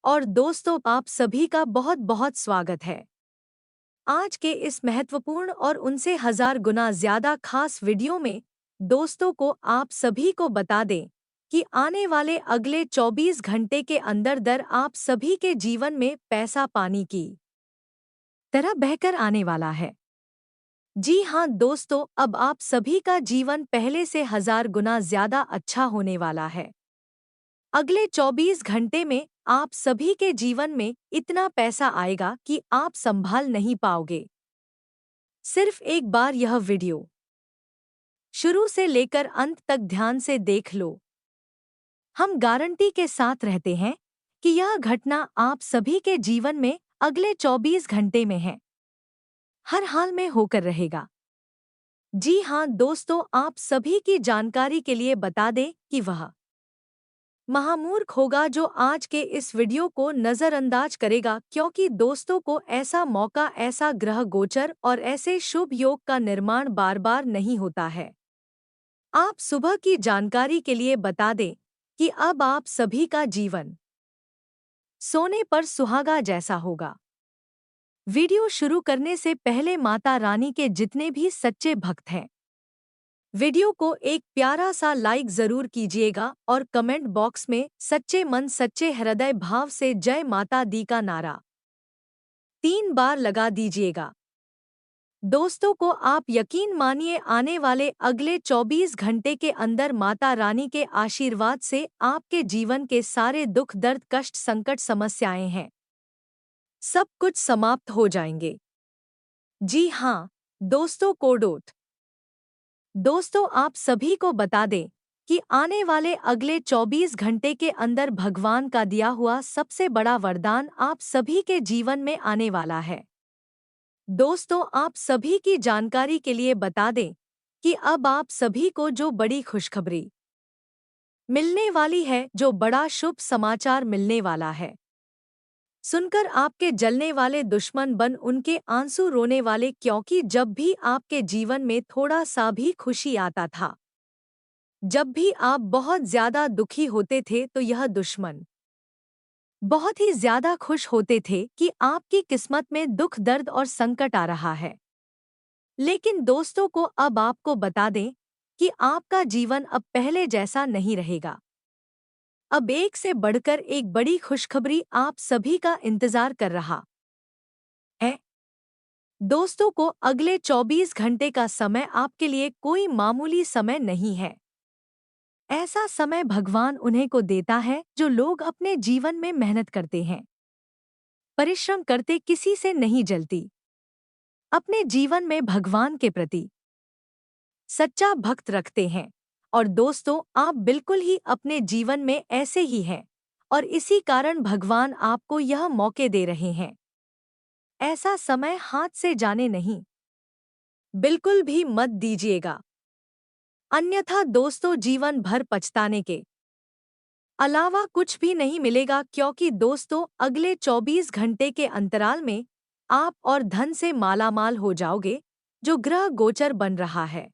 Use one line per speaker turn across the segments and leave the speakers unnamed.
और दोस्तों, आप सभी का बहुत बहुत स्वागत है। आज के इस महत्वपूर्ण और उनसे हजार गुना ज्यादा खास वीडियो में दोस्तों को आप सभी को बता दें कि आने वाले अगले 24 घंटे के अंदर दर आप सभी के जीवन में पैसा पानी की तरह बहकर आने वाला है। जी हाँ दोस्तों, अब आप सभी का जीवन पहले से हजार गुना ज्यादा अच्छा होने वाला है। अगले 24 घंटे में आप सभी के जीवन में इतना पैसा आएगा कि आप संभाल नहीं पाओगे। सिर्फ एक बार यह वीडियो शुरू से लेकर अंत तक ध्यान से देख लो। हम गारंटी के साथ रहते हैं कि यह घटना आप सभी के जीवन में अगले 24 घंटे में है, हर हाल में होकर रहेगा। जी हाँ दोस्तों, आप सभी की जानकारी के लिए बता दें कि वह महामूर्ख होगा जो आज के इस वीडियो को नज़रअंदाज करेगा, क्योंकि दोस्तों को ऐसा मौका, ऐसा ग्रह गोचर और ऐसे शुभ योग का निर्माण बार बार नहीं होता है। आप सुबह की जानकारी के लिए बता दें कि अब आप सभी का जीवन सोने पर सुहागा जैसा होगा। वीडियो शुरू करने से पहले माता रानी के जितने भी सच्चे भक्त हैं, वीडियो को एक प्यारा सा लाइक जरूर कीजिएगा और कमेंट बॉक्स में सच्चे मन सच्चे हृदय भाव से जय माता दी का नारा 3 बार लगा दीजिएगा। दोस्तों को आप यकीन मानिए, आने वाले अगले 24 घंटे के अंदर माता रानी के आशीर्वाद से आपके जीवन के सारे दुख दर्द कष्ट संकट समस्याएं हैं, सब कुछ समाप्त हो जाएंगे। जी हाँ दोस्तों, कोडोट दोस्तों, आप सभी को बता दें कि आने वाले अगले 24 घंटे के अंदर भगवान का दिया हुआ सबसे बड़ा वरदान आप सभी के जीवन में आने वाला है। दोस्तों, आप सभी की जानकारी के लिए बता दें कि अब आप सभी को जो बड़ी खुशखबरी मिलने वाली है, जो बड़ा शुभ समाचार मिलने वाला है, सुनकर आपके जलने वाले दुश्मन बन उनके आंसू रोने वाले, क्योंकि जब भी आपके जीवन में थोड़ा सा भी खुशी आता था, जब भी आप बहुत ज्यादा दुखी होते थे, तो यह दुश्मन बहुत ही ज्यादा खुश होते थे कि आपकी किस्मत में दुख दर्द और संकट आ रहा है। लेकिन दोस्तों को अब आपको बता दें कि आपका जीवन अब पहले जैसा नहीं रहेगा। अब एक से बढ़कर एक बड़ी खुशखबरी आप सभी का इंतजार कर रहा है। दोस्तों को अगले 24 घंटे का समय आपके लिए कोई मामूली समय नहीं है। ऐसा समय भगवान उन्हें को देता है जो लोग अपने जीवन में मेहनत करते हैं, परिश्रम करते, किसी से नहीं जलती, अपने जीवन में भगवान के प्रति सच्चा भक्त रखते हैं। और दोस्तों, आप बिल्कुल ही अपने जीवन में ऐसे ही हैं, और इसी कारण भगवान आपको यह मौके दे रहे हैं। ऐसा समय हाथ से जाने नहीं, बिल्कुल भी मत दीजिएगा, अन्यथा दोस्तों जीवन भर पछताने के अलावा कुछ भी नहीं मिलेगा। क्योंकि दोस्तों, अगले 24 घंटे के अंतराल में आप और धन से मालामाल हो जाओगे, जो ग्रह गोचर बन रहा है।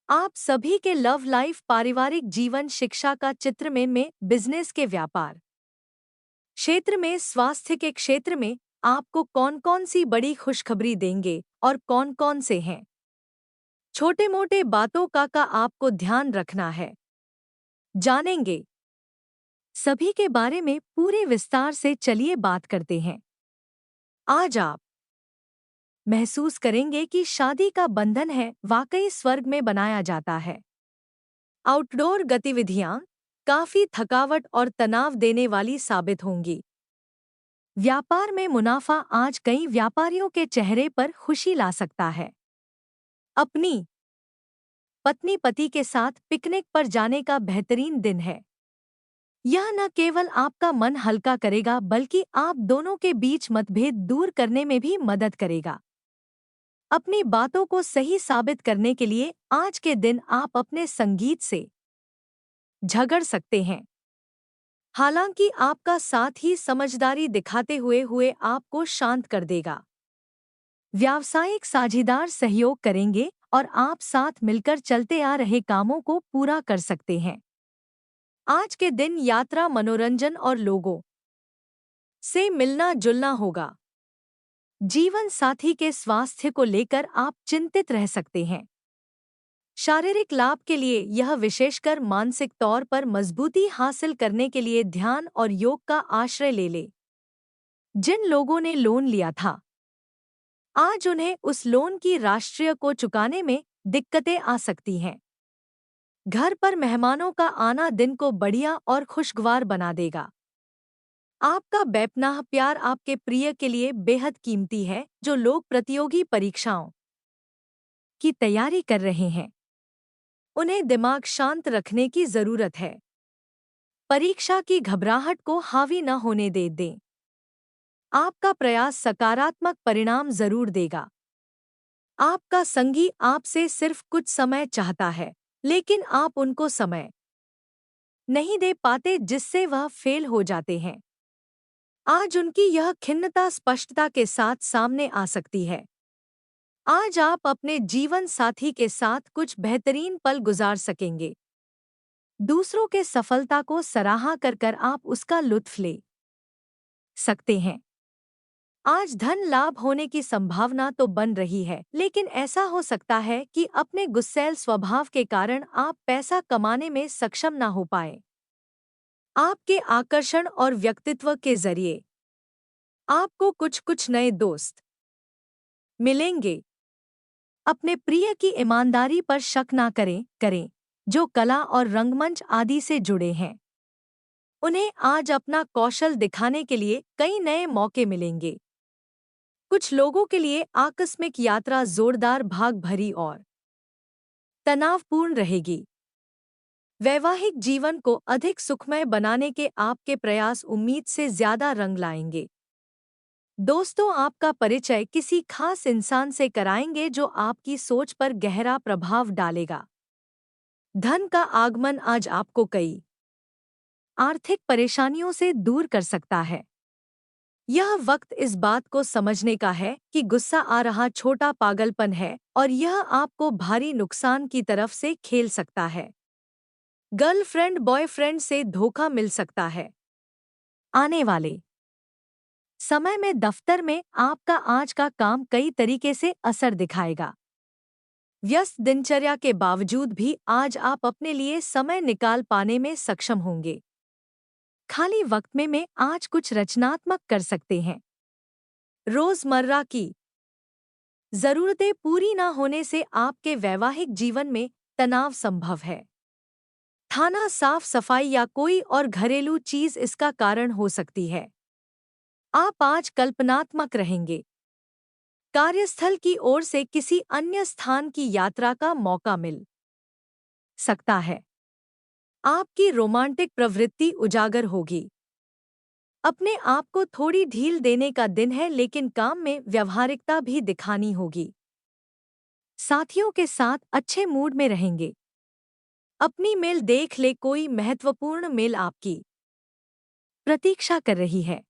आप सभी के लव लाइफ, पारिवारिक जीवन, शिक्षा का चित्र में बिजनेस के व्यापार क्षेत्र में, स्वास्थ्य के क्षेत्र में आपको कौन कौन सी बड़ी खुशखबरी देंगे और कौन कौन से हैं, छोटे मोटे बातों का आपको ध्यान रखना है, जानेंगे सभी के बारे में पूरे विस्तार से। चलिए बात करते हैं। आज आप महसूस करेंगे कि शादी का बंधन है वाकई स्वर्ग में बनाया जाता है। आउटडोर गतिविधियां काफी थकावट और तनाव देने वाली साबित होंगी। व्यापार में मुनाफा आज कई व्यापारियों के चेहरे पर खुशी ला सकता है। अपनी पत्नी पति के साथ पिकनिक पर जाने का बेहतरीन दिन है। यह न केवल आपका मन हल्का करेगा, बल्कि आप दोनों के बीच मतभेद दूर करने में भी मदद करेगा। अपनी बातों को सही साबित करने के लिए आज के दिन आप अपने संगीत से झगड़ सकते हैं। हालांकि आपका साथ ही समझदारी दिखाते हुए आपको शांत कर देगा। व्यावसायिक साझेदार सहयोग करेंगे और आप साथ मिलकर चलते आ रहे कामों को पूरा कर सकते हैं। आज के दिन यात्रा, मनोरंजन और लोगों से मिलना जुलना होगा। जीवन साथी के स्वास्थ्य को लेकर आप चिंतित रह सकते हैं। शारीरिक लाभ के लिए यह विशेषकर मानसिक तौर पर मजबूती हासिल करने के लिए ध्यान और योग का आश्रय ले ले। जिन लोगों ने लोन लिया था, आज उन्हें उस लोन की राष्ट्रीय को चुकाने में दिक्कतें आ सकती हैं। घर पर मेहमानों का आना दिन को बढ़िया और खुशगवार बना देगा। आपका बेपनाह प्यार आपके प्रिय के लिए बेहद कीमती है, जो लोग प्रतियोगी परीक्षाओं की तैयारी कर रहे हैं। उन्हें दिमाग शांत रखने की जरूरत है। परीक्षा की घबराहट को हावी न होने दें। आपका प्रयास सकारात्मक परिणाम जरूर देगा। आपका संगी आपसे सिर्फ कुछ समय चाहता है, लेकिन आप उनको समय नहीं दे पाते, जिससे वह फेल हो जाते हैं। आज उनकी यह खिन्नता स्पष्टता के साथ सामने आ सकती है। आज आप अपने जीवन साथी के साथ कुछ बेहतरीन पल गुजार सकेंगे। दूसरों के सफलता को सराहा कर आप उसका लुत्फ ले सकते हैं। आज धन लाभ होने की संभावना तो बन रही है, लेकिन ऐसा हो सकता है कि अपने गुस्सैल स्वभाव के कारण आप पैसा कमाने में सक्षम ना हो पाए। आपके आकर्षण और व्यक्तित्व के जरिए आपको कुछ कुछ नए दोस्त मिलेंगे। अपने प्रिय की ईमानदारी पर शक ना करें जो कला और रंगमंच आदि से जुड़े हैं। उन्हें आज अपना कौशल दिखाने के लिए कई नए मौके मिलेंगे। कुछ लोगों के लिए आकस्मिक यात्रा जोरदार, भाग भरी और तनावपूर्ण रहेगी। वैवाहिक जीवन को अधिक सुखमय बनाने के आपके प्रयास उम्मीद से ज्यादा रंग लाएंगे। दोस्तों आपका परिचय किसी खास इंसान से कराएंगे जो आपकी सोच पर गहरा प्रभाव डालेगा। धन का आगमन आज आपको कई आर्थिक परेशानियों से दूर कर सकता है। यह वक्त इस बात को समझने का है कि गुस्सा आ रहा छोटा पागलपन है और यह आपको भारी नुकसान की तरफ से खेल सकता है। गर्लफ्रेंड बॉयफ्रेंड से धोखा मिल सकता है। आने वाले समय में दफ्तर में आपका आज का काम कई तरीके से असर दिखाएगा। व्यस्त दिनचर्या के बावजूद भी आज आप अपने लिए समय निकाल पाने में सक्षम होंगे। खाली वक्त में आज कुछ रचनात्मक कर सकते हैं। रोजमर्रा की जरूरतें पूरी न होने से आपके वैवाहिक जीवन में तनाव संभव है। थाना साफ सफाई या कोई और घरेलू चीज इसका कारण हो सकती है। आप आज कल्पनात्मक रहेंगे। कार्यस्थल की ओर से किसी अन्य स्थान की यात्रा का मौका मिल सकता है। आपकी रोमांटिक प्रवृत्ति उजागर होगी। अपने आप को थोड़ी ढील देने का दिन है, लेकिन काम में व्यवहारिकता भी दिखानी होगी। साथियों के साथ अच्छे मूड में रहेंगे। अपनी मेल देख ले, कोई महत्वपूर्ण मेल आपकी प्रतीक्षा कर रही है।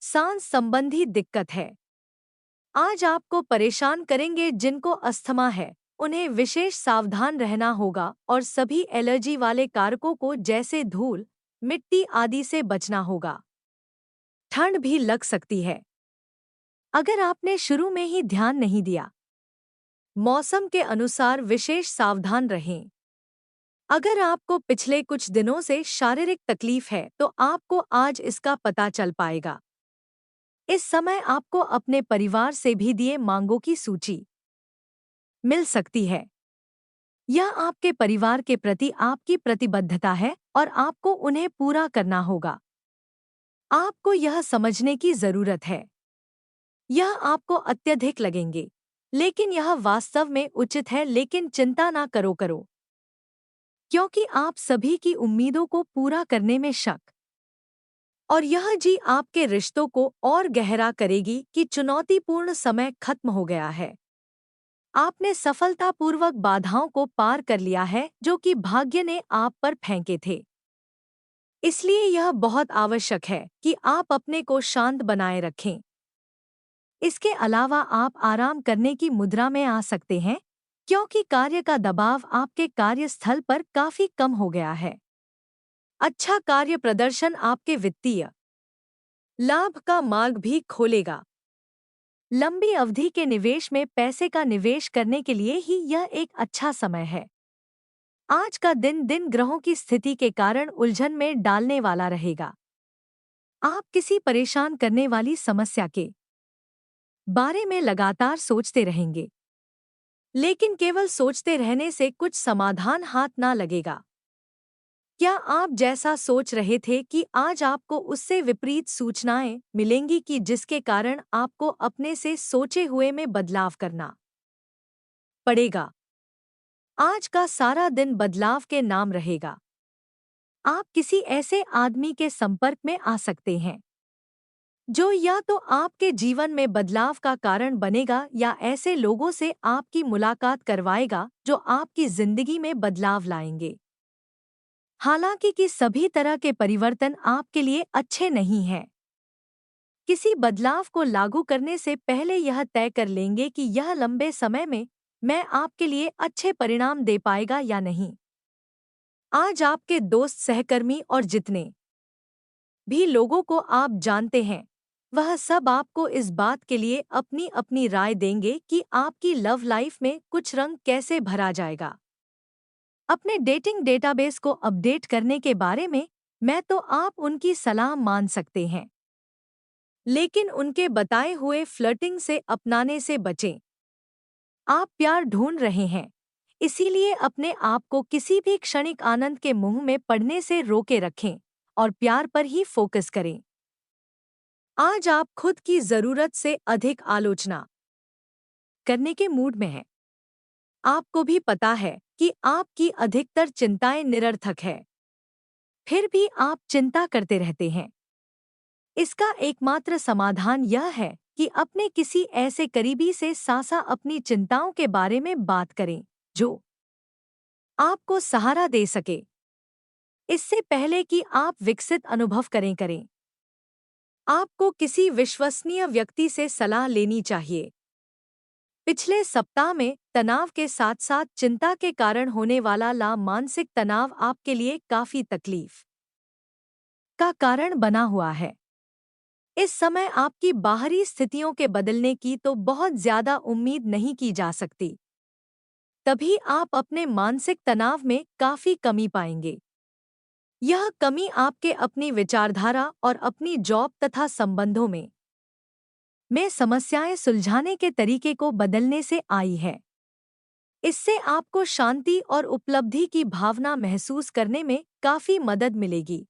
सांस संबंधी दिक्कत है। आज आपको परेशान करेंगे जिनको अस्थमा है, उन्हें विशेष सावधान रहना होगा और सभी एलर्जी वाले कारकों को जैसे धूल, मिट्टी आदि से बचना होगा। ठंड भी लग सकती है अगर आपने शुरू में ही ध्यान नहीं दिया। मौसम के अनुसार विशेष सावधान रहें। अगर आपको पिछले कुछ दिनों से शारीरिक तकलीफ है तो आपको आज इसका पता चल पाएगा। इस समय आपको अपने परिवार से भी दिए मांगों की सूची मिल सकती है। यह आपके परिवार के प्रति आपकी प्रतिबद्धता है और आपको उन्हें पूरा करना होगा। आपको यह समझने की जरूरत है। यह आपको अत्यधिक लगेंगे, लेकिन यह वास्तव में उचित है। लेकिन चिंता ना करो, क्योंकि आप सभी की उम्मीदों को पूरा करने में शक और यह जी आपके रिश्तों को और गहरा करेगी कि चुनौतीपूर्ण समय खत्म हो गया है। आपने सफलतापूर्वक बाधाओं को पार कर लिया है जो कि भाग्य ने आप पर फेंके थे। इसलिए यह बहुत आवश्यक है कि आप अपने को शांत बनाए रखें। इसके अलावा आप आराम करने की मुद्रा में आ सकते हैं, क्योंकि कार्य का दबाव आपके कार्यस्थल पर काफी कम हो गया है। अच्छा कार्य प्रदर्शन आपके वित्तीय लाभ का मार्ग भी खोलेगा। लंबी अवधि के निवेश में पैसे का निवेश करने के लिए ही यह एक अच्छा समय है। आज का दिन ग्रहों की स्थिति के कारण उलझन में डालने वाला रहेगा। आप किसी परेशान करने वाली समस्या के बारे में लगातार सोचते रहेंगे, लेकिन केवल सोचते रहने से कुछ समाधान हाथ ना लगेगा। क्या आप जैसा सोच रहे थे कि आज आपको उससे विपरीत सूचनाएं मिलेंगी कि जिसके कारण आपको अपने से सोचे हुए में बदलाव करना पड़ेगा। आज का सारा दिन बदलाव के नाम रहेगा। आप किसी ऐसे आदमी के संपर्क में आ सकते हैं जो या तो आपके जीवन में बदलाव का कारण बनेगा या ऐसे लोगों से आपकी मुलाकात करवाएगा जो आपकी जिंदगी में बदलाव लाएंगे। हालांकि कि सभी तरह के परिवर्तन आपके लिए अच्छे नहीं हैं। किसी बदलाव को लागू करने से पहले यह तय कर लेंगे कि यह लंबे समय में मैं आपके लिए अच्छे परिणाम दे पाएगा या नहीं। आज आपके दोस्त, सहकर्मी और जितने भी लोगों को आप जानते हैं, वह सब आपको इस बात के लिए अपनी अपनी राय देंगे कि आपकी लव लाइफ में कुछ रंग कैसे भरा जाएगा। अपने डेटिंग डेटाबेस को अपडेट करने के बारे में मैं तो आप उनकी सलाह मान सकते हैं, लेकिन उनके बताए हुए फ्लर्टिंग से अपनाने से बचें। आप प्यार ढूंढ रहे हैं, इसीलिए अपने आप को किसी भी क्षणिक आनंद के मुंह में पड़ने से रोके रखें और प्यार पर ही फोकस करें। आज आप खुद की जरूरत से अधिक आलोचना करने के मूड में हैं। आपको भी पता है कि आपकी अधिकतर चिंताएं निरर्थक है, फिर भी आप चिंता करते रहते हैं। इसका एकमात्र समाधान यह है कि अपने किसी ऐसे करीबी से सासा अपनी चिंताओं के बारे में बात करें जो आपको सहारा दे सके, इससे पहले कि आप विकसित अनुभव करें। आपको किसी विश्वसनीय व्यक्ति से सलाह लेनी चाहिए। पिछले सप्ताह में तनाव के साथ साथ चिंता के कारण होने वाला मानसिक तनाव आपके लिए काफी तकलीफ का कारण बना हुआ है। इस समय आपकी बाहरी स्थितियों के बदलने की तो बहुत ज्यादा उम्मीद नहीं की जा सकती। तभी आप अपने मानसिक तनाव में काफी कमी पाएंगे। यह कमी आपके अपनी विचारधारा और अपनी जॉब तथा संबंधों में समस्याएं सुलझाने के तरीके को बदलने से आई है। इससे आपको शांति और उपलब्धि की भावना महसूस करने में काफी मदद मिलेगी।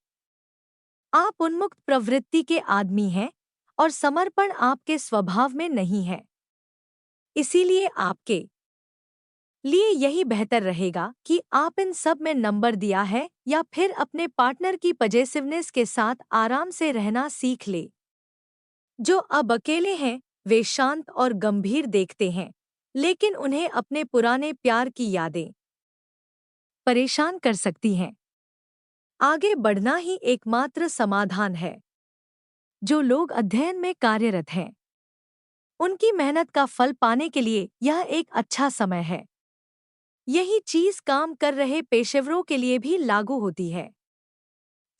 आप उन्मुक्त प्रवृत्ति के आदमी हैं और समर्पण आपके स्वभाव में नहीं है। इसीलिए आपके लिए यही बेहतर रहेगा कि आप इन सब में नंबर दिया है या फिर अपने पार्टनर की पजेसिवनेस के साथ आराम से रहना सीख ले। जो अब अकेले हैं वे शांत और गंभीर देखते हैं, लेकिन उन्हें अपने पुराने प्यार की यादें परेशान कर सकती हैं। आगे बढ़ना ही एकमात्र समाधान है। जो लोग अध्ययन में कार्यरत हैं, उनकी मेहनत का फल पाने के लिए यह एक अच्छा समय है। यही चीज काम कर रहे पेशेवरों के लिए भी लागू होती है।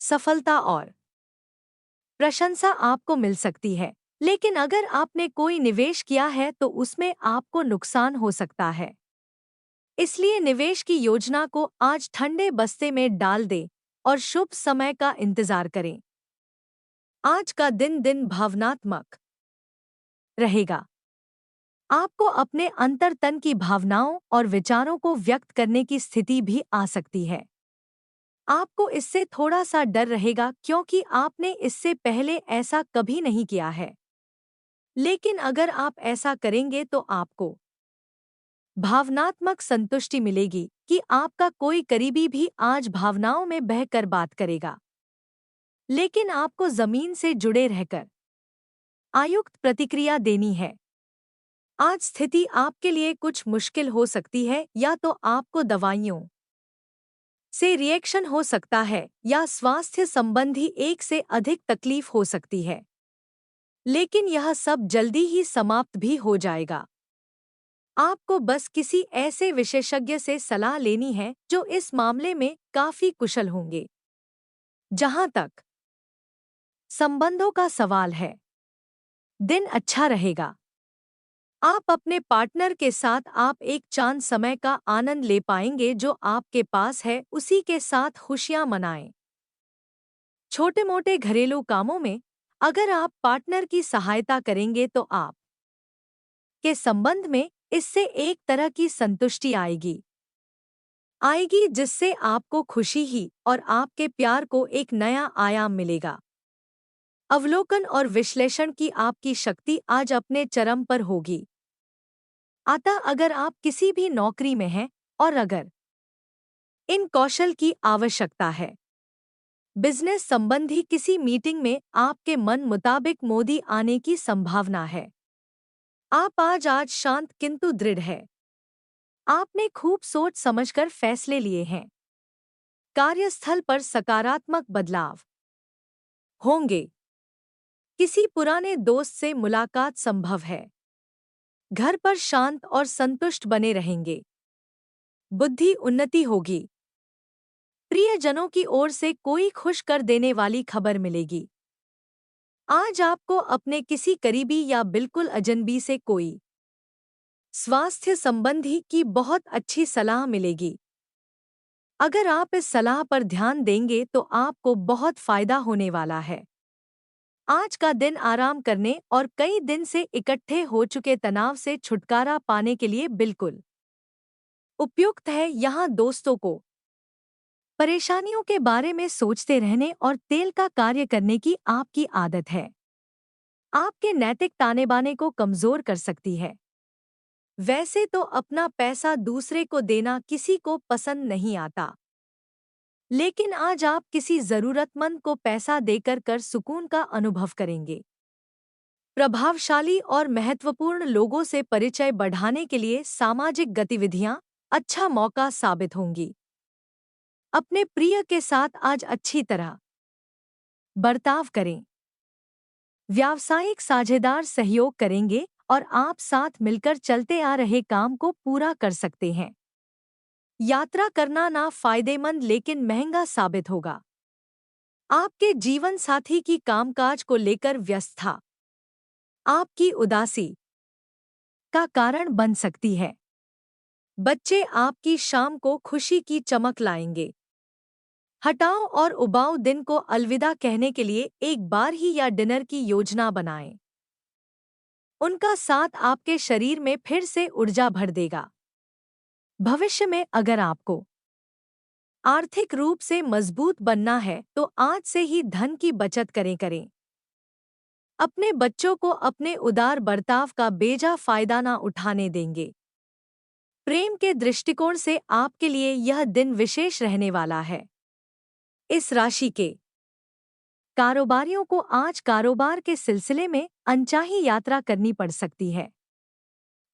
सफलता और प्रशंसा आपको मिल सकती है, लेकिन अगर आपने कोई निवेश किया है तो उसमें आपको नुकसान हो सकता है। इसलिए निवेश की योजना को आज ठंडे बस्ते में डाल दें और शुभ समय का इंतजार करें। आज का दिन भावनात्मक रहेगा। आपको अपने अंतर्तन की भावनाओं और विचारों को व्यक्त करने की स्थिति भी आ सकती है। आपको इससे थोड़ा सा डर रहेगा क्योंकि आपने इससे पहले ऐसा कभी नहीं किया है। लेकिन अगर आप ऐसा करेंगे तो आपको भावनात्मक संतुष्टि मिलेगी कि आपका कोई करीबी भी आज भावनाओं में बहकर बात करेगा। लेकिन आपको जमीन से जुड़े रहकर आयुक्त प्रतिक्रिया देनी है। आज स्थिति आपके लिए कुछ मुश्किल हो सकती है, या तो आपको दवाइयों से रिएक्शन हो सकता है या स्वास्थ्य संबंधी एक से अधिक तकलीफ हो सकती है। लेकिन यह सब जल्दी ही समाप्त भी हो जाएगा। आपको बस किसी ऐसे विशेषज्ञ से सलाह लेनी है जो इस मामले में काफी कुशल होंगे। जहां तक संबंधों का सवाल है। दिन अच्छा रहेगा। आप अपने पार्टनर के साथ आप एक चांद समय का आनंद ले पाएंगे जो आपके पास है, उसी के साथ खुशियां मनाएं। छोटे मोटे घरेलू कामों में अगर आप पार्टनर की सहायता करेंगे तो आप के संबंध में इससे एक तरह की संतुष्टि आएगी जिससे आपको खुशी ही और आपके प्यार को एक नया आयाम मिलेगा। अवलोकन और विश्लेषण की आपकी शक्ति आज अपने चरम पर होगी। अतः अगर आप किसी भी नौकरी में हैं और अगर इन कौशल की आवश्यकता है, बिजनेस संबंधी किसी मीटिंग में आपके मन मुताबिक मोदी आने की संभावना है। आप आज शांत किंतु दृढ़ है। आपने खूब सोच समझकर फैसले लिए हैं। कार्यस्थल पर सकारात्मक बदलाव होंगे। किसी पुराने दोस्त से मुलाकात संभव है। घर पर शांत और संतुष्ट बने रहेंगे। बुद्धि उन्नति होगी। प्रियजनों की ओर से कोई खुश कर देने वाली खबर मिलेगी। आज आपको अपने किसी करीबी या बिल्कुल अजनबी से कोई स्वास्थ्य संबंधी की बहुत अच्छी सलाह मिलेगी। अगर आप इस सलाह पर ध्यान देंगे तो आपको बहुत फायदा होने वाला है। आज का दिन आराम करने और कई दिन से इकट्ठे हो चुके तनाव से छुटकारा पाने के लिए बिल्कुल उपयुक्त है। यहाँ दोस्तों को परेशानियों के बारे में सोचते रहने और तेल का कार्य करने की आपकी आदत है। आपके नैतिक ताने बाने को कमजोर कर सकती है। वैसे तो अपना पैसा दूसरे को देना किसी को पसंद नहीं आता, लेकिन आज आप किसी जरूरतमंद को पैसा देकर कर सुकून का अनुभव करेंगे। प्रभावशाली और महत्वपूर्ण लोगों से परिचय बढ़ाने के लिए सामाजिक गतिविधियां अच्छा मौका साबित होंगी। अपने प्रिय के साथ आज अच्छी तरह बर्ताव करें। व्यावसायिक साझेदार सहयोग करेंगे और आप साथ मिलकर चलते आ रहे काम को पूरा कर सकते हैं। यात्रा करना ना फायदेमंद लेकिन महंगा साबित होगा। आपके जीवन साथी की कामकाज को लेकर व्यस्तता आपकी उदासी का कारण बन सकती है। बच्चे आपकी शाम को खुशी की चमक लाएंगे। हटाओ और उबाऊ दिन को अलविदा कहने के लिए एक बार ही या डिनर की योजना बनाएं। उनका साथ आपके शरीर में फिर से ऊर्जा भर देगा। भविष्य में अगर आपको आर्थिक रूप से मजबूत बनना है तो आज से ही धन की बचत करें। अपने बच्चों को अपने उदार बर्ताव का बेजा फायदा ना उठाने देंगे। प्रेम के दृष्टिकोण से आपके लिए यह दिन विशेष रहने वाला है। इस राशि के कारोबारियों को आज कारोबार के सिलसिले में अनचाही यात्रा करनी पड़ सकती है।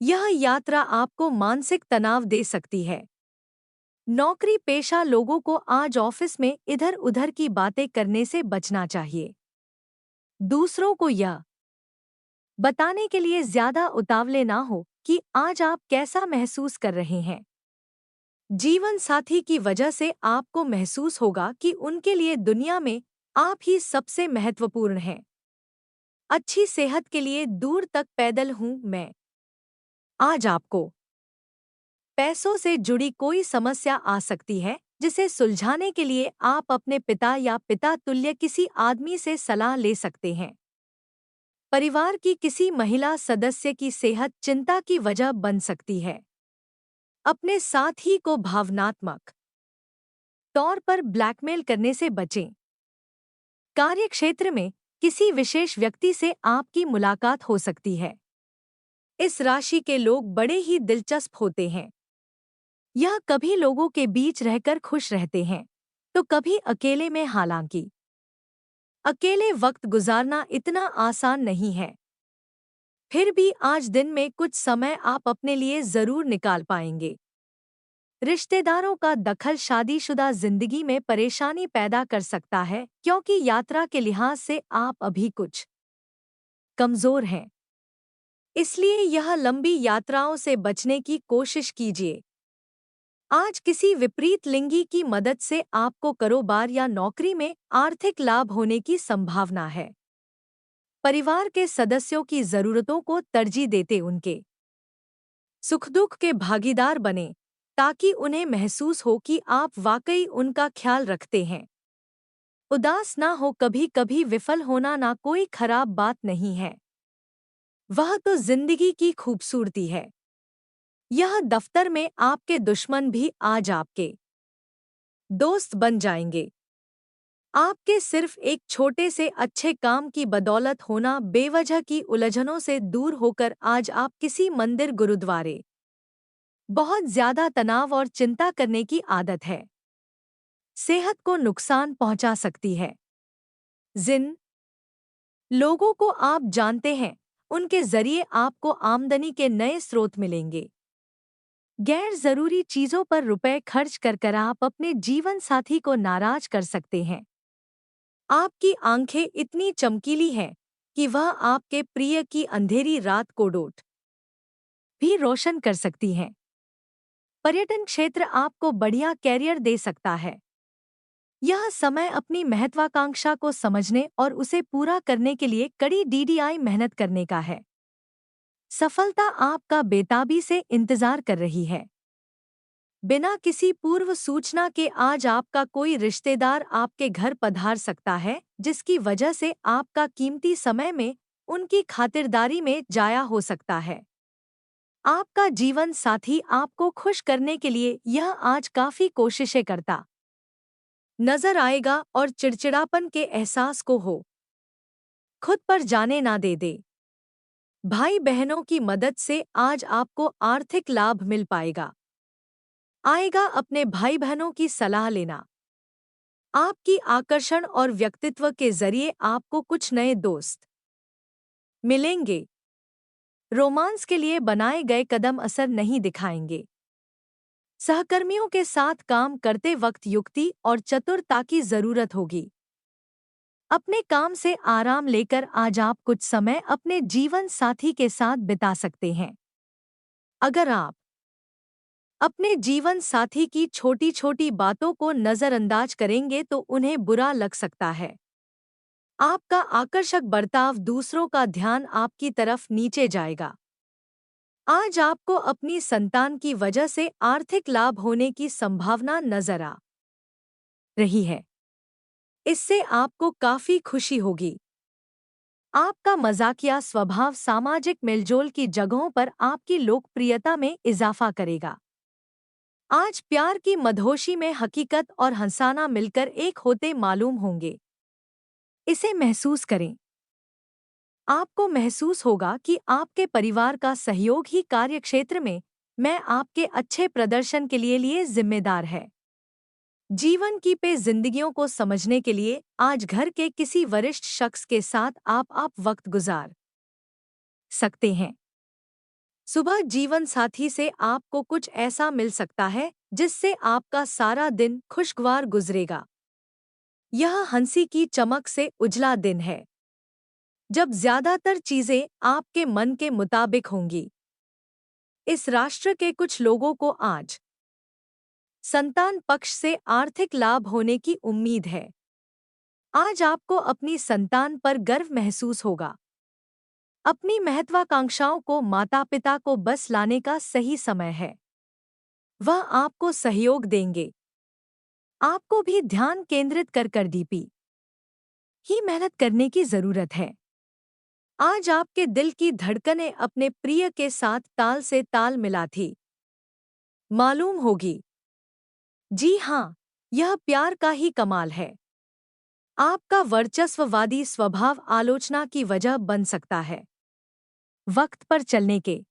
यह यात्रा आपको मानसिक तनाव दे सकती है। नौकरी पेशा लोगों को आज ऑफिस में इधर उधर की बातें करने से बचना चाहिए। दूसरों को यह बताने के लिए ज्यादा उतावले ना हो कि आज आप कैसा महसूस कर रहे हैं। जीवन साथी की वजह से आपको महसूस होगा कि उनके लिए दुनिया में आप ही सबसे महत्वपूर्ण हैं। अच्छी सेहत के लिए दूर तक पैदल हूं मैं। आज आपको पैसों से जुड़ी कोई समस्या आ सकती है जिसे सुलझाने के लिए आप अपने पिता या पिता तुल्य किसी आदमी से सलाह ले सकते हैं। परिवार की किसी महिला सदस्य की सेहत चिंता की वजह बन सकती है। अपने साथी को भावनात्मक तौर पर ब्लैकमेल करने से बचें। कार्यक्षेत्र में किसी विशेष व्यक्ति से आपकी मुलाकात हो सकती है। इस राशि के लोग बड़े ही दिलचस्प होते हैं। यह कभी लोगों के बीच रहकर खुश रहते हैं तो कभी अकेले में। हालांकि अकेले वक्त गुजारना इतना आसान नहीं है, फिर भी आज दिन में कुछ समय आप अपने लिए जरूर निकाल पाएंगे। रिश्तेदारों का दखल शादीशुदा जिंदगी में परेशानी पैदा कर सकता है क्योंकि यात्रा के लिहाज से आप अभी कुछ कमजोर हैं। इसलिए यह लंबी यात्राओं से बचने की कोशिश कीजिए। आज किसी विपरीत लिंगी की मदद से आपको कारोबार या नौकरी में आर्थिक लाभ होने की संभावना है। परिवार के सदस्यों की जरूरतों को तरजीह देते उनके सुख दुख के भागीदार बने ताकि उन्हें महसूस हो कि आप वाकई उनका ख्याल रखते हैं। उदास ना हो, कभी कभी विफल होना ना कोई खराब बात नहीं है, वह तो जिंदगी की खूबसूरती है। यह दफ्तर में आपके दुश्मन भी आज आपके दोस्त बन जाएंगे। आपके सिर्फ एक छोटे से अच्छे काम की बदौलत होना बेवजह की उलझनों से दूर होकर आज आप किसी मंदिर गुरुद्वारे। बहुत ज्यादा तनाव और चिंता करने की आदत है, सेहत को नुकसान पहुंचा सकती है। जिन लोगों को आप जानते हैं उनके जरिए आपको आमदनी के नए स्रोत मिलेंगे। गैर जरूरी चीजों पर रुपए खर्च कर आप अपने जीवन साथी को नाराज कर सकते हैं। आपकी आंखें इतनी चमकीली हैं कि वह आपके प्रिय की अंधेरी रात को डोट भी रोशन कर सकती हैं। पर्यटन क्षेत्र आपको बढ़िया कैरियर दे सकता है। यह समय अपनी महत्वाकांक्षा को समझने और उसे पूरा करने के लिए कड़ी डीडीआई मेहनत करने का है। सफलता आपका बेताबी से इंतजार कर रही है। बिना किसी पूर्व सूचना के आज आपका कोई रिश्तेदार आपके घर पधार सकता है, जिसकी वजह से आपका कीमती समय में उनकी खातिरदारी में जाया हो सकता है। आपका जीवन साथी आपको खुश करने के लिए यह आज काफी कोशिशें करता नजर आएगा और चिड़चिड़ापन के एहसास को हो खुद पर जाने ना दे। भाई बहनों की मदद से आज आपको आर्थिक लाभ मिल पाएगा। आएगा अपने भाई बहनों की सलाह लेना। आपकी आकर्षण और व्यक्तित्व के जरिए आपको कुछ नए दोस्त मिलेंगे। रोमांस के लिए बनाए गए कदम असर नहीं दिखाएंगे। सहकर्मियों के साथ काम करते वक्त युक्ति और चतुरता की जरूरत होगी। अपने काम से आराम लेकर आज आप कुछ समय अपने जीवन साथी के साथ बिता सकते हैं। अगर आप अपने जीवन साथी की छोटी छोटी बातों को नजरअंदाज करेंगे तो उन्हें बुरा लग सकता है। आपका आकर्षक बर्ताव दूसरों का ध्यान आपकी तरफ नीचे जाएगा। आज आपको अपनी संतान की वजह से आर्थिक लाभ होने की संभावना नजर आ रही है। इससे आपको काफी खुशी होगी। आपका मजाकिया स्वभाव सामाजिक मेलजोल की जगहों पर आपकी लोकप्रियता में इजाफा करेगा। आज प्यार की मदहोशी में हकीकत और हंसाना मिलकर एक होते मालूम होंगे। इसे महसूस करें। आपको महसूस होगा कि आपके परिवार का सहयोग ही कार्यक्षेत्र में मैं आपके अच्छे प्रदर्शन के लिए जिम्मेदार है। जीवन की जिंदगियों को समझने के लिए आज घर के किसी वरिष्ठ शख्स के साथ आप वक्त गुजार सकते हैं। सुबह जीवन साथी से आपको कुछ ऐसा मिल सकता है जिससे आपका सारा दिन खुशगवार गुजरेगा। यह हंसी की चमक से उजला दिन है जब ज्यादातर चीजें आपके मन के मुताबिक होंगी। इस राष्ट्र के कुछ लोगों को आज संतान पक्ष से आर्थिक लाभ होने की उम्मीद है। आज आपको अपनी संतान पर गर्व महसूस होगा। अपनी महत्वाकांक्षाओं को माता पिता को बस लाने का सही समय है। वह आपको सहयोग देंगे। आपको भी ध्यान केंद्रित कर डीपी ही मेहनत करने की जरूरत है। आज आपके दिल की धड़कनें अपने प्रिय के साथ ताल से ताल मिला थी मालूम होगी। जी हाँ, यह प्यार का ही कमाल है। आपका वर्चस्ववादी स्वभाव आलोचना की वजह बन सकता है। वक्त पर चलने के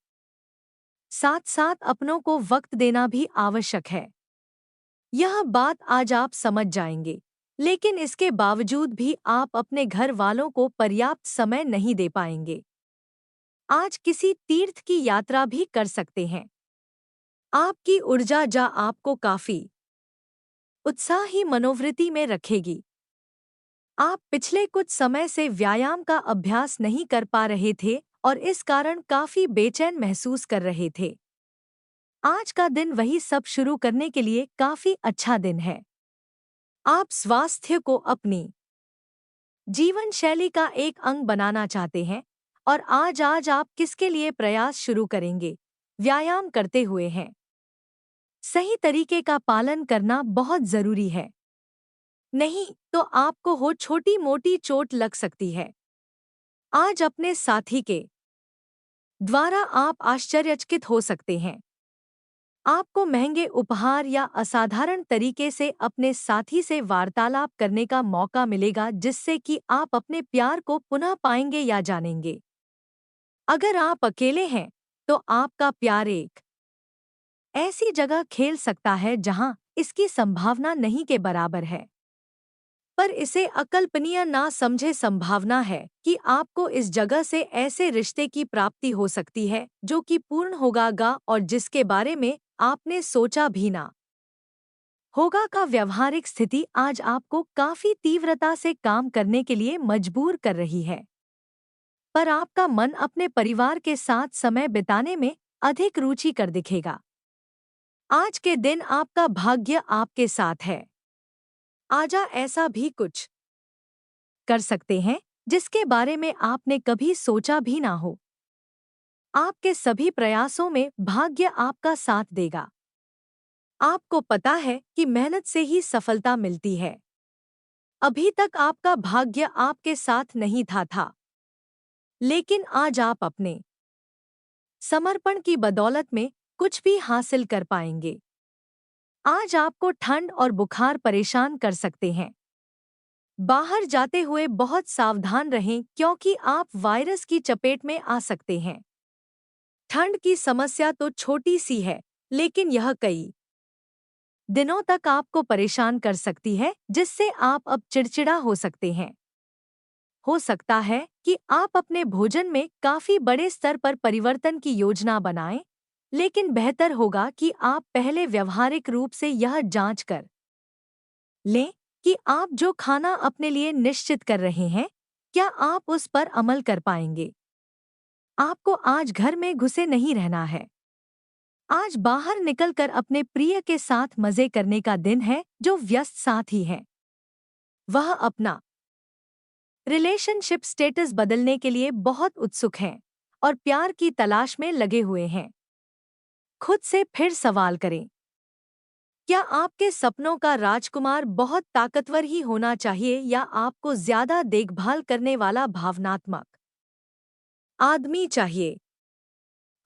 साथ साथ अपनों को वक्त देना भी आवश्यक है। यह बात आज आप समझ जाएंगे, लेकिन इसके बावजूद भी आप अपने घर वालों को पर्याप्त समय नहीं दे पाएंगे। आज किसी तीर्थ की यात्रा भी कर सकते हैं। आपकी ऊर्जा जा आपको काफी उत्साही मनोवृत्ति में रखेगी। आप पिछले कुछ समय से व्यायाम का अभ्यास नहीं कर पा रहे थे और इस कारण काफी बेचैन महसूस कर रहे थे। आज का दिन वही सब शुरू करने के लिए काफी अच्छा दिन है। आप स्वास्थ्य को अपनी जीवन शैली का एक अंग बनाना चाहते हैं और आज आप किसके लिए प्रयास शुरू करेंगे? व्यायाम करते हुए हैं। सही तरीके का पालन करना बहुत जरूरी है। नहीं तो आपको हो छोटी मोटी चोट लग सकती है। आज अपने साथी के द्वारा आप आश्चर्यचकित हो सकते हैं। आपको महंगे उपहार या असाधारण तरीके से अपने साथी से वार्तालाप करने का मौका मिलेगा, जिससे कि आप अपने प्यार को पुनः पाएंगे या जानेंगे। अगर आप अकेले हैं तो आपका प्यार एक ऐसी जगह खेल सकता है जहां इसकी संभावना नहीं के बराबर है, पर इसे अकल्पनीय ना समझे। संभावना है कि आपको इस जगह से ऐसे रिश्ते की प्राप्ति हो सकती है जो कि पूर्ण होगा और जिसके बारे में आपने सोचा भी ना होगा। का व्यवहारिक स्थिति आज आपको काफी तीव्रता से काम करने के लिए मजबूर कर रही है, पर आपका मन अपने परिवार के साथ समय बिताने में अधिक रुचि कर दिखेगा। आज के दिन आपका भाग्य आपके साथ है। आजा ऐसा भी कुछ कर सकते हैं जिसके बारे में आपने कभी सोचा भी ना हो। आपके सभी प्रयासों में भाग्य आपका साथ देगा। आपको पता है कि मेहनत से ही सफलता मिलती है। अभी तक आपका भाग्य आपके साथ नहीं था, लेकिन आज आप अपने समर्पण की बदौलत में कुछ भी हासिल कर पाएंगे। आज आपको ठंड और बुखार परेशान कर सकते हैं। बाहर जाते हुए बहुत सावधान रहें क्योंकि आप वायरस की चपेट में आ सकते हैं। ठंड की समस्या तो छोटी सी है, लेकिन यह कई दिनों तक आपको परेशान कर सकती है, जिससे आप अब चिड़चिड़ा हो सकते हैं। हो सकता है कि आप अपने भोजन में काफी बड़े स्तर पर परिवर्तन की योजना बनाएं, लेकिन बेहतर होगा कि आप पहले व्यावहारिक रूप से यह जांच कर लें कि आप जो खाना अपने लिए निश्चित कर रहे हैं, क्या आप उस पर अमल कर पाएंगे। आपको आज घर में घुसे नहीं रहना है। आज बाहर निकलकर अपने प्रिय के साथ मजे करने का दिन है जो व्यस्त साथी है। वह अपना रिलेशनशिप स्टेटस बदलने के लिए बहुत उत्सुक हैं और प्यार की तलाश में लगे हुए हैं। खुद से फिर सवाल करें, क्या आपके सपनों का राजकुमार बहुत ताकतवर ही होना चाहिए या आपको ज्यादा देखभाल करने वाला भावनात्मक आदमी चाहिए।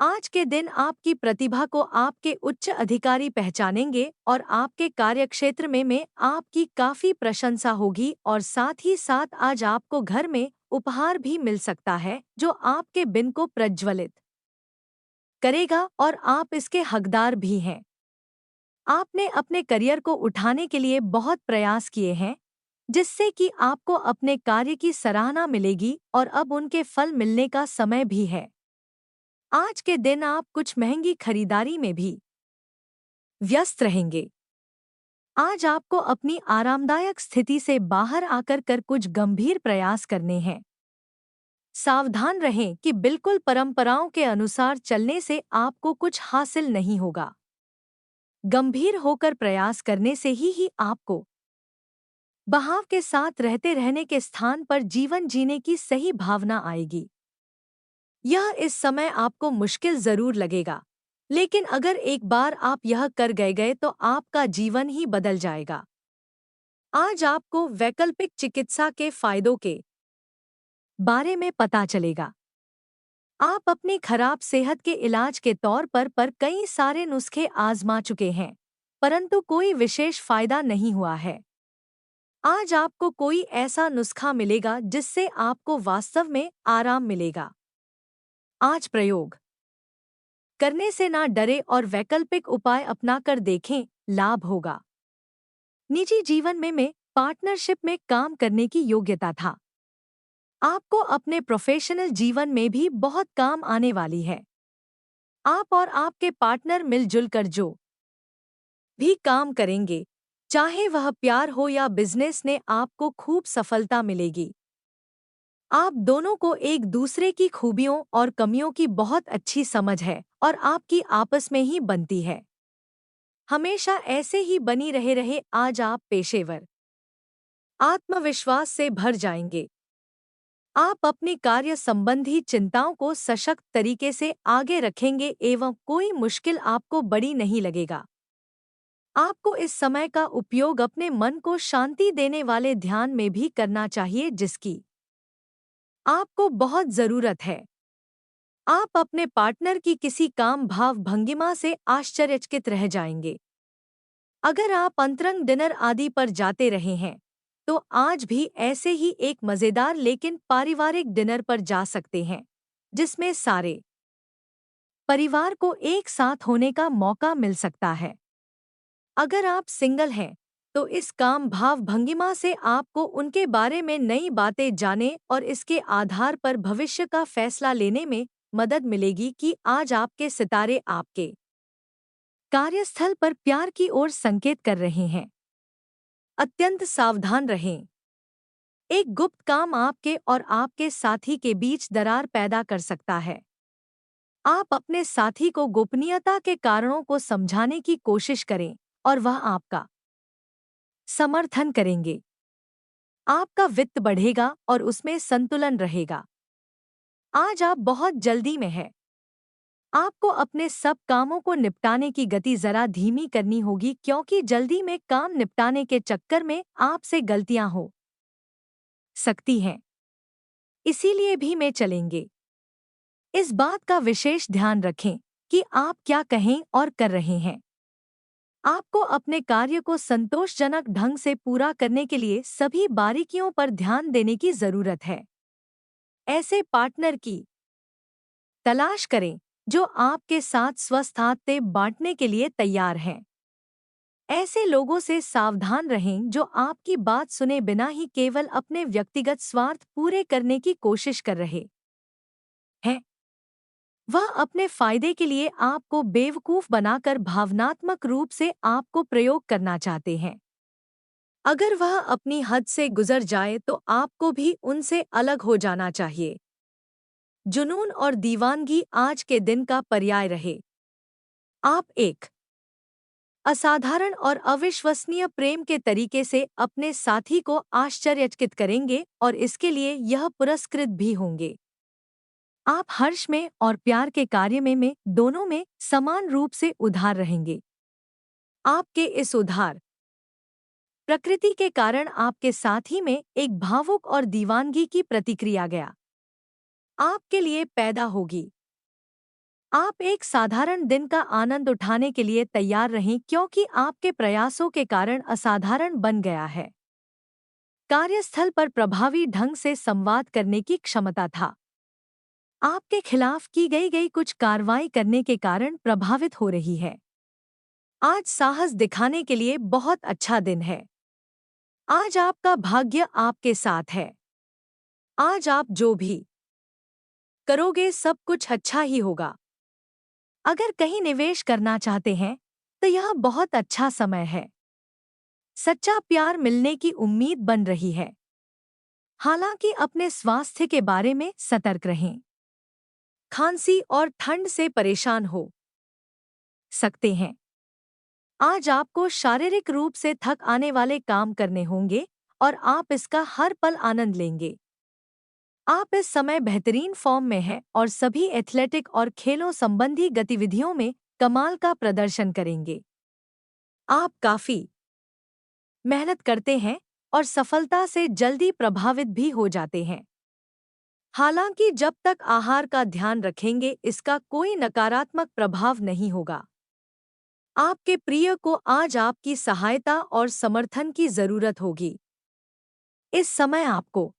आज के दिन आपकी प्रतिभा को आपके उच्च अधिकारी पहचानेंगे और आपके कार्यक्षेत्र में आपकी काफी प्रशंसा होगी और साथ ही साथ आज आपको घर में उपहार भी मिल सकता है जो आपके दिन को प्रज्वलित करेगा और आप इसके हकदार भी हैं। आपने अपने करियर को उठाने के लिए बहुत प्रयास किए हैं, जिससे कि आपको अपने कार्य की सराहना मिलेगी और अब उनके फल मिलने का समय भी है। आज के दिन आप कुछ महंगी खरीदारी में भी व्यस्त रहेंगे। आज आपको अपनी आरामदायक स्थिति से बाहर आकर कर कुछ गंभीर प्रयास करने हैं। सावधान रहें कि बिल्कुल परंपराओं के अनुसार चलने से आपको कुछ हासिल नहीं होगा। गंभीर होकर प्रयास करने से ही आपको बहाव के साथ रहते रहने के स्थान पर जीवन जीने की सही भावना आएगी। यह इस समय आपको मुश्किल जरूर लगेगा, लेकिन अगर एक बार आप यह कर गए तो आपका जीवन ही बदल जाएगा। आज आपको वैकल्पिक चिकित्सा के फायदों के बारे में पता चलेगा। आप अपनी खराब सेहत के इलाज के तौर पर कई सारे नुस्खे आजमा चुके हैं, परंतु कोई विशेष फायदा नहीं हुआ है। आज आपको कोई ऐसा नुस्खा मिलेगा जिससे आपको वास्तव में आराम मिलेगा। आज प्रयोग करने से ना डरे और वैकल्पिक उपाय अपनाकर देखें, लाभ होगा। निजी जीवन में पार्टनरशिप में काम करने की योग्यता था। आपको अपने प्रोफेशनल जीवन में भी बहुत काम आने वाली है। आप और आपके पार्टनर मिलजुल कर जो भी काम करेंगे, चाहे वह प्यार हो या बिजनेस, ने आपको खूब सफलता मिलेगी। आप दोनों को एक दूसरे की खूबियों और कमियों की बहुत अच्छी समझ है और आपकी आपस में ही बनती है। हमेशा ऐसे ही बनी रहे आज आप पेशेवर आत्मविश्वास से भर जाएंगे। आप अपनी कार्य संबंधी चिंताओं को सशक्त तरीके से आगे रखेंगे एवं कोई मुश्किल आपको बड़ी नहीं लगेगा। आपको इस समय का उपयोग अपने मन को शांति देने वाले ध्यान में भी करना चाहिए जिसकी आपको बहुत जरूरत है। आप अपने पार्टनर की किसी काम भाव भंगिमा से आश्चर्यचकित रह जाएंगे। अगर आप अंतरंग डिनर आदि पर जाते रहे हैं तो आज भी ऐसे ही एक मजेदार लेकिन पारिवारिक डिनर पर जा सकते हैं जिसमें सारे परिवार को एक साथ होने का मौका मिल सकता है। अगर आप सिंगल हैं तो इस काम भाव भंगिमा से आपको उनके बारे में नई बातें जाने और इसके आधार पर भविष्य का फैसला लेने में मदद मिलेगी कि आज आपके सितारे आपके कार्यस्थल पर प्यार की ओर संकेत कर रहे हैं। अत्यंत सावधान रहें। एक गुप्त काम आपके और आपके साथी के बीच दरार पैदा कर सकता है। आप अपने साथी को गोपनीयता के कारणों को समझाने की कोशिश करें और वह आपका समर्थन करेंगे। आपका वित्त बढ़ेगा और उसमें संतुलन रहेगा। आज आप बहुत जल्दी में हैं। आपको अपने सब कामों को निपटाने की गति जरा धीमी करनी होगी क्योंकि जल्दी में काम निपटाने के चक्कर में आपसे गलतियां हो सकती हैं। इसीलिए भी में चलेंगे। इस बात का विशेष ध्यान रखें कि आप क्या कहें और कर रहे हैं। आपको अपने कार्य को संतोषजनक ढंग से पूरा करने के लिए सभी बारीकियों पर ध्यान देने की जरूरत है। ऐसे पार्टनर की तलाश करें जो आपके साथ स्वस्थ आदतें बांटने के लिए तैयार हैं। ऐसे लोगों से सावधान रहें जो आपकी बात सुने बिना ही केवल अपने व्यक्तिगत स्वार्थ पूरे करने की कोशिश कर रहे हैं। वह अपने फायदे के लिए आपको बेवकूफ बनाकर भावनात्मक रूप से आपको प्रयोग करना चाहते हैं। अगर वह अपनी हद से गुजर जाए तो आपको भी उनसे अलग हो जाना चाहिए। जुनून और दीवानगी आज के दिन का पर्याय रहे। आप एक असाधारण और अविश्वसनीय प्रेम के तरीके से अपने साथी को आश्चर्यचकित करेंगे और इसके लिए यह पुरस्कृत भी होंगे। आप हर्ष में और प्यार के कार्य में दोनों में समान रूप से उदार रहेंगे। आपके इस उदार प्रकृति के कारण आपके साथी में एक भावुक और दीवानगी की प्रतिक्रिया गया आपके लिए पैदा होगी। आप एक साधारण दिन का आनंद उठाने के लिए तैयार रहें क्योंकि आपके प्रयासों के कारण असाधारण बन गया है। कार्यस्थल पर प्रभावी ढंग से संवाद करने की क्षमता था। आपके खिलाफ की गई कुछ कार्रवाई करने के कारण प्रभावित हो रही है। आज साहस दिखाने के लिए बहुत अच्छा दिन है। आज आपका भाग्य आपके साथ है। आज आप जो भी करोगे सब कुछ अच्छा ही होगा। अगर कहीं निवेश करना चाहते हैं तो यह बहुत अच्छा समय है। सच्चा प्यार मिलने की उम्मीद बन रही है। हालांकि अपने स्वास्थ्य के बारे में सतर्क रहें। खांसी और ठंड से परेशान हो सकते हैं। आज आपको शारीरिक रूप से थक आने वाले काम करने होंगे और आप इसका हर पल आनंद लेंगे। आप इस समय बेहतरीन फॉर्म में हैं और सभी एथलेटिक और खेलों संबंधी गतिविधियों में कमाल का प्रदर्शन करेंगे। आप काफी मेहनत करते हैं और सफलता से जल्दी प्रभावित भी हो जाते हैं। हालांकि जब तक आहार का ध्यान रखेंगे इसका कोई नकारात्मक प्रभाव नहीं होगा। आपके प्रिय को आज आपकी सहायता और समर्थन की जरूरत होगी। इस समय आपको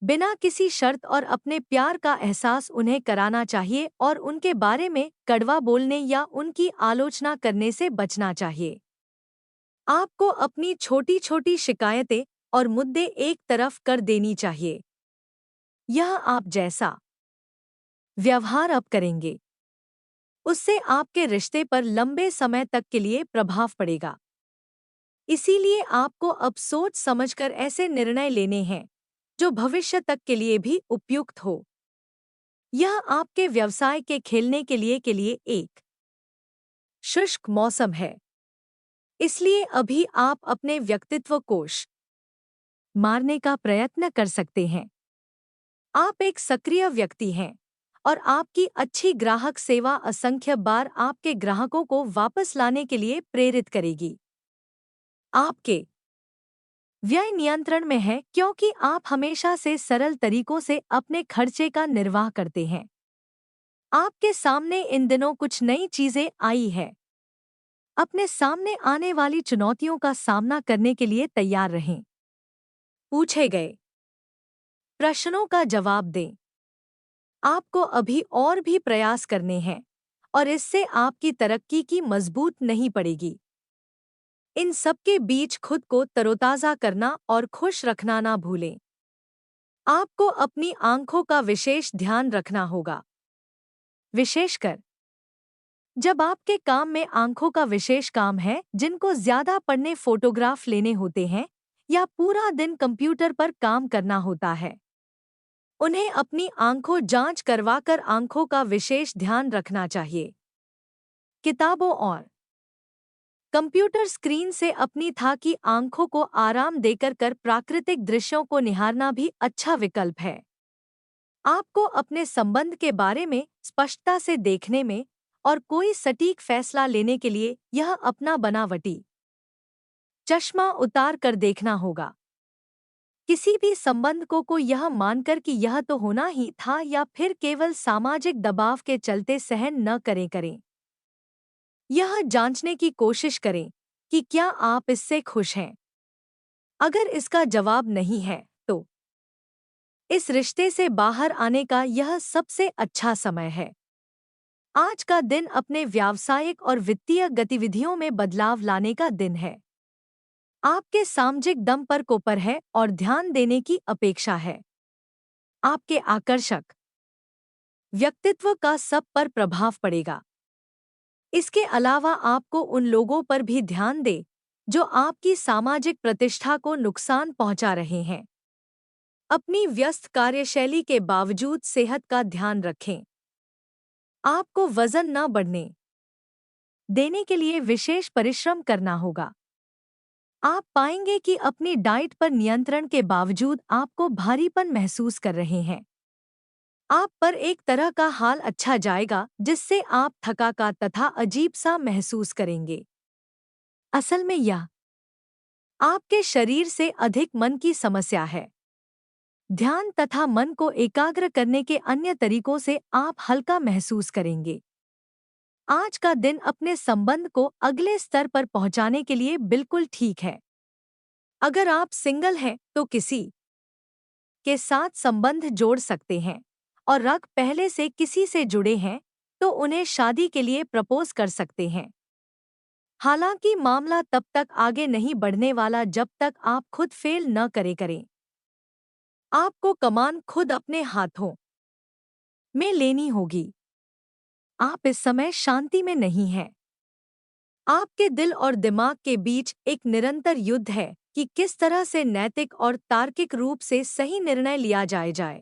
बिना किसी शर्त और अपने प्यार का एहसास उन्हें कराना चाहिए और उनके बारे में कड़वा बोलने या उनकी आलोचना करने से बचना चाहिए। आपको अपनी छोटी छोटी शिकायतें और मुद्दे एक तरफ कर देनी चाहिए। यह आप जैसा व्यवहार अब करेंगे उससे आपके रिश्ते पर लंबे समय तक के लिए प्रभाव पड़ेगा। इसीलिए आपको अब सोच समझकर ऐसे निर्णय लेने हैं जो भविष्य तक के लिए भी उपयुक्त हो। यह आपके व्यवसाय के खेलने के लिए एक शुष्क मौसम है, इसलिए अभी आप अपने व्यक्तित्व कोश मारने का प्रयत्न कर सकते हैं। आप एक सक्रिय व्यक्ति हैं और आपकी अच्छी ग्राहक सेवा असंख्य बार आपके ग्राहकों को वापस लाने के लिए प्रेरित करेगी। आपके व्यय नियंत्रण में है क्योंकि आप हमेशा से सरल तरीकों से अपने खर्चे का निर्वाह करते हैं। आपके सामने इन दिनों कुछ नई चीजें आई है। अपने सामने आने वाली चुनौतियों का सामना करने के लिए तैयार रहें। पूछे गए प्रश्नों का जवाब दें। आपको अभी और भी प्रयास करने हैं और इससे आपकी तरक्की की मजबूत नहीं पड़ेगी। इन सबके बीच खुद को तरोताजा करना और खुश रखना ना भूलें। आपको अपनी आंखों का विशेष ध्यान रखना होगा, विशेषकर जब आपके काम में आंखों का विशेष काम है, जिनको ज्यादा पढ़ने, फोटोग्राफ लेने होते हैं या पूरा दिन कंप्यूटर पर काम करना होता है। उन्हें अपनी आंखों जांच करवाकर आंखों का विशेष ध्यान रखना चाहिए। किताबों और कंप्यूटर स्क्रीन से अपनी थाकी आंखों को आराम देकर कर प्राकृतिक दृश्यों को निहारना भी अच्छा विकल्प है। आपको अपने संबंध के बारे में स्पष्टता से देखने में और कोई सटीक फैसला लेने के लिए यह अपना बनावटी चश्मा उतार कर देखना होगा। किसी भी संबंध को यह मानकर कि यह तो होना ही था या फिर केवल सामाजिक दबाव के चलते सहन न करें। यह जांचने की कोशिश करें कि क्या आप इससे खुश हैं। अगर इसका जवाब नहीं है, तो इस रिश्ते से बाहर आने का यह सबसे अच्छा समय है। आज का दिन अपने व्यावसायिक और वित्तीय गतिविधियों में बदलाव लाने का दिन है। आपके सामाजिक दम पर कोपर है और ध्यान देने की अपेक्षा है। आपके आकर्षक व्यक्तित्व का सब पर प्रभाव पड़ेगा। इसके अलावा आपको उन लोगों पर भी ध्यान दे जो आपकी सामाजिक प्रतिष्ठा को नुकसान पहुंचा रहे हैं। अपनी व्यस्त कार्यशैली के बावजूद सेहत का ध्यान रखें। आपको वजन न बढ़ने देने के लिए विशेष परिश्रम करना होगा। आप पाएंगे कि अपनी डाइट पर नियंत्रण के बावजूद आपको भारीपन महसूस कर रहे हैं। आप पर एक तरह का हाल अच्छा जाएगा जिससे आप थका तथा अजीब सा महसूस करेंगे। असल में यह आपके शरीर से अधिक मन की समस्या है। ध्यान तथा मन को एकाग्र करने के अन्य तरीकों से आप हल्का महसूस करेंगे। आज का दिन अपने संबंध को अगले स्तर पर पहुंचाने के लिए बिल्कुल ठीक है। अगर आप सिंगल हैं तो किसी के साथ संबंध जोड़ सकते हैं और पहले से किसी से जुड़े हैं तो उन्हें शादी के लिए प्रपोज कर सकते हैं। हालांकि मामला तब तक आगे नहीं बढ़ने वाला जब तक आप खुद फेल न करें। आपको कमान खुद अपने हाथों में लेनी होगी। आप इस समय शांति में नहीं हैं। आपके दिल और दिमाग के बीच एक निरंतर युद्ध है कि किस तरह से नैतिक और तार्किक रूप से सही निर्णय लिया जाए।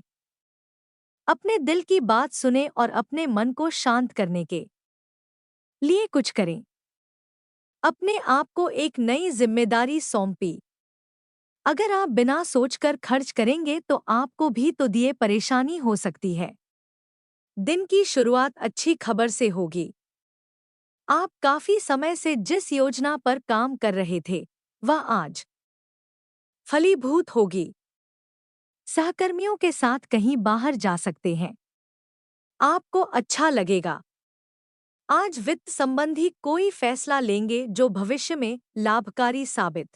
अपने दिल की बात सुने और अपने मन को शांत करने के लिए कुछ करें। अपने आप को एक नई जिम्मेदारी सौंपी। अगर आप बिना सोचकर खर्च करेंगे तो आपको भी तो दिए परेशानी हो सकती है। दिन की शुरुआत अच्छी खबर से होगी। आप काफी समय से जिस योजना पर काम कर रहे थे वह आज फलीभूत होगी। सहकर्मियों के साथ कहीं बाहर जा सकते हैं। आपको अच्छा लगेगा। आज वित्त संबंधी कोई फैसला लेंगे जो भविष्य में लाभकारी साबित